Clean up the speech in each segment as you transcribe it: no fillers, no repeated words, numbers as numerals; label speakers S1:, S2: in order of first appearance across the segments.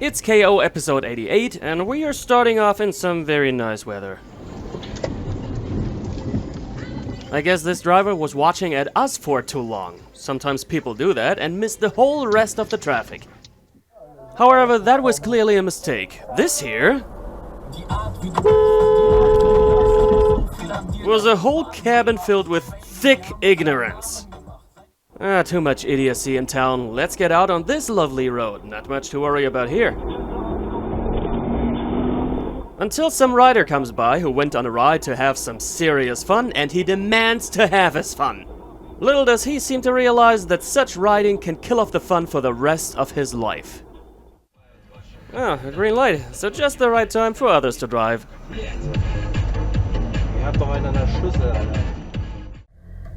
S1: It's KO episode 88, and we are starting off in some very nice weather. I guess this driver was watching at us for too long. Sometimes people do that and miss the whole rest of the traffic. However, that was clearly a mistake. This here was a whole cabin filled with thick ignorance. Too much idiocy in town. Let's get out on this lovely road. Not much to worry about here. Until some rider comes by who went on a ride to have some serious fun, and he demands to have his fun. Little does he seem to realize that such riding can kill off the fun for the rest of his life. A green light. So just the right time for others to drive.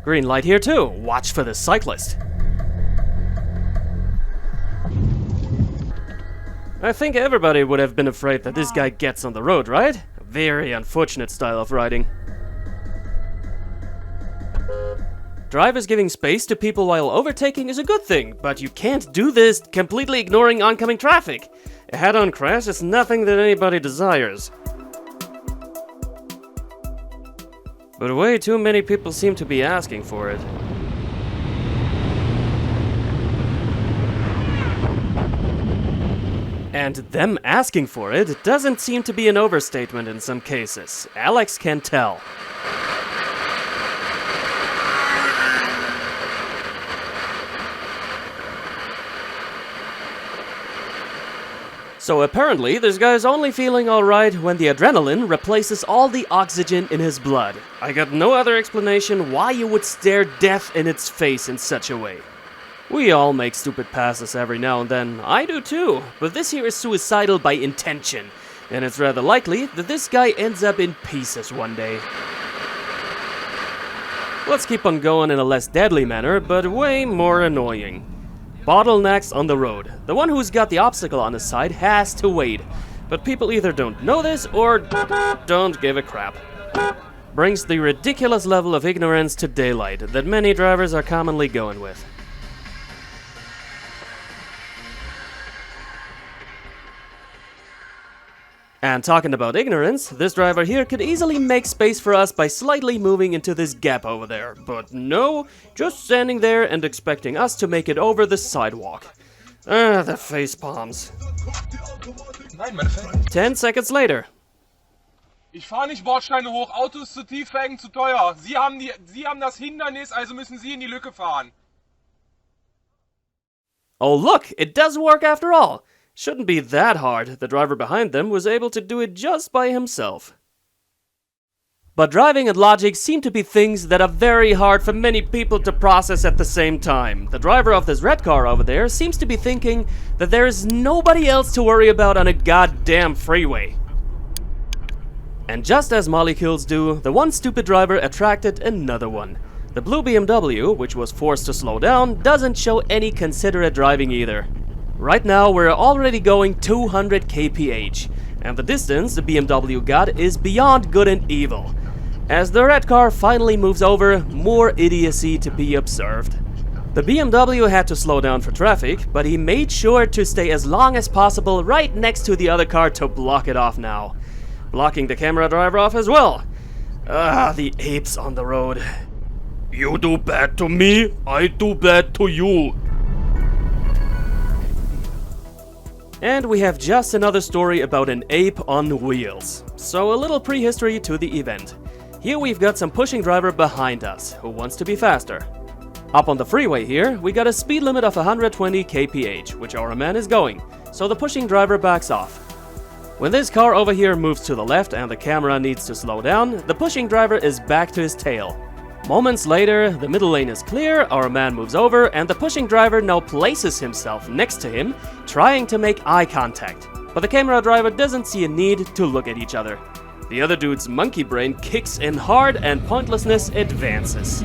S1: Green light here too. Watch for the cyclist. I think everybody would have been afraid that this guy gets on the road, right? A very unfortunate style of riding. Drivers giving space to people while overtaking is a good thing, but you can't do this completely ignoring oncoming traffic. A head-on crash is nothing that anybody desires. But way too many people seem to be asking for it. And them asking for it doesn't seem to be an overstatement in some cases. Alex can tell. So apparently, this guy's only feeling alright when the adrenaline replaces all the oxygen in his blood. I got no other explanation why you would stare death in its face in such a way. We all make stupid passes every now and then. I do too, but this here is suicidal by intention, and it's rather likely that this guy ends up in pieces one day. Let's keep on going in a less deadly manner, but way more annoying. Bottlenecks on the road. The one who's got the obstacle on his side has to wait, but people either don't know this or don't give a crap. Brings the ridiculous level of ignorance to daylight that many drivers are commonly going with. And talking about ignorance, this driver here could easily make space for us by slightly moving into this gap over there. But no, just standing there and expecting us to make it over the sidewalk. The face palms. 10 seconds later.
S2: Ich fahre nicht Bordsteine hoch, Auto ist zu tief, Felgen zu teuer. Sie haben das Hindernis, also müssen Sie in die Lücke fahren.
S1: Oh look, it does work after all. Shouldn't be that hard. The driver behind them was able to do it just by himself. But driving and logic seem to be things that are very hard for many people to process at the same time. The driver of this red car over there seems to be thinking that there is nobody else to worry about on a goddamn freeway. And just as molecules do, the one stupid driver attracted another one. The blue BMW, which was forced to slow down, doesn't show any considerate driving either. Right now we're already going 200 kph, and the distance the BMW got is beyond good and evil. As the red car finally moves over, more idiocy to be observed. The BMW had to slow down for traffic, but he made sure to stay as long as possible right next to the other car to block it off now. Blocking the camera driver off as well. The apes on the road. You do bad to me, I do bad to you. And we have just another story about an ape on wheels. So a little prehistory to the event. Here we've got some pushing driver behind us, who wants to be faster. Up on the freeway here, we got a speed limit of 120 kph, which our man is going, so the pushing driver backs off. When this car over here moves to the left and the camera needs to slow down, the pushing driver is back to his tail. Moments later, the middle lane is clear, our man moves over, and the pushing driver now places himself next to him, trying to make eye contact. But the camera driver doesn't see a need to look at each other. The other dude's monkey brain kicks in hard and pointlessness advances.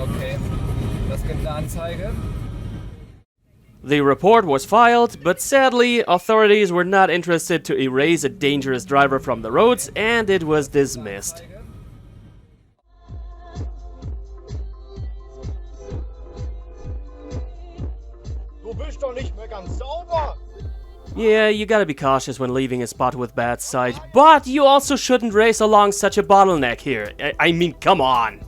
S3: Okay, das gibt eine Anzeige.
S1: The report was filed, but sadly, authorities were not interested to erase a dangerous driver from the roads, and it was dismissed.
S4: Du bist doch nicht mehr ganz sauber.
S1: Yeah, you gotta be cautious when leaving a spot with bad sight, but you also shouldn't race along such a bottleneck here. I mean, come on.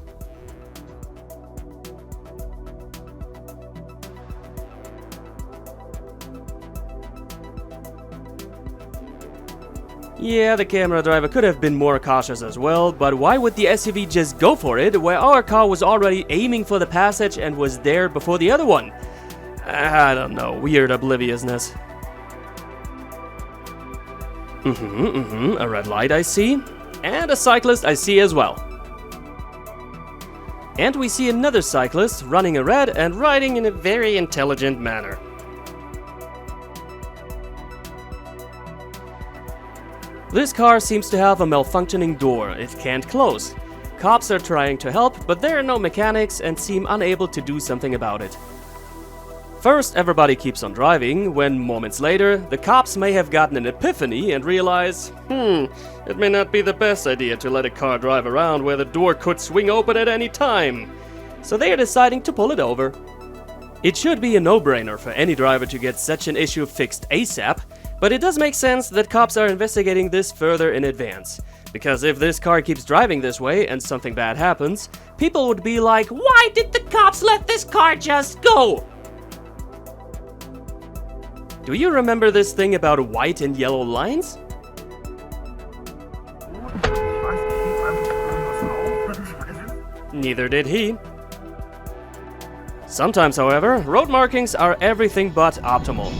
S1: Yeah, the camera driver could have been more cautious as well, but why would the SUV just go for it, where our car was already aiming for the passage and was there before the other one? I don't know, weird obliviousness. A red light I see, and a cyclist I see as well. And we see another cyclist running a red and riding in a very intelligent manner. This car seems to have a malfunctioning door, it can't close. Cops are trying to help, but there are no mechanics and seem unable to do something about it. First, everybody keeps on driving, when moments later, the cops may have gotten an epiphany and realize, it may not be the best idea to let a car drive around where the door could swing open at any time. So they are deciding to pull it over. It should be a no-brainer for any driver to get such an issue fixed ASAP, but it does make sense that cops are investigating this further in advance. Because if this car keeps driving this way and something bad happens, people would be like, why did the cops let this car just go? Do you remember this thing about white and yellow lines? Neither did he. Sometimes, however, road markings are everything but optimal.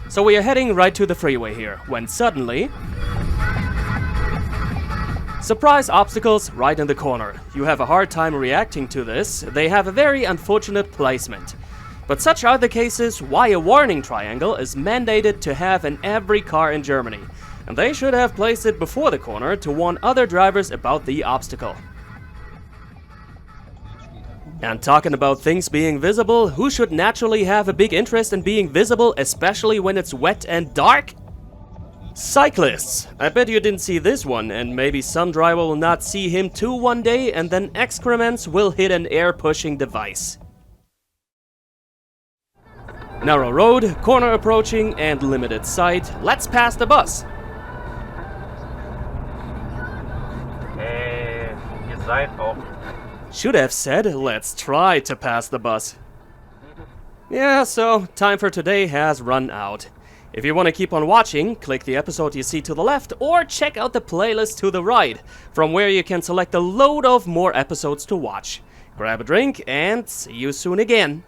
S1: So we are heading right to the freeway here, when suddenly... surprise obstacles right in the corner. You have a hard time reacting to this, they have a very unfortunate placement. But such are the cases why a warning triangle is mandated to have in every car in Germany. And they should have placed it before the corner to warn other drivers about the obstacle. And talking about things being visible, who should naturally have a big interest in being visible, especially when it's wet and dark? Cyclists! I bet you didn't see this one, and maybe some driver will not see him too one day, and then excrements will hit an air-pushing device. Narrow road, corner approaching, and limited sight. Let's pass the bus.
S4: Ihr seid auch.
S1: Should have said, let's try to pass the bus. Yeah, so time for today has run out. If you want to keep on watching, click the episode you see to the left or check out the playlist to the right, from where you can select a load of more episodes to watch. Grab a drink and see you soon again.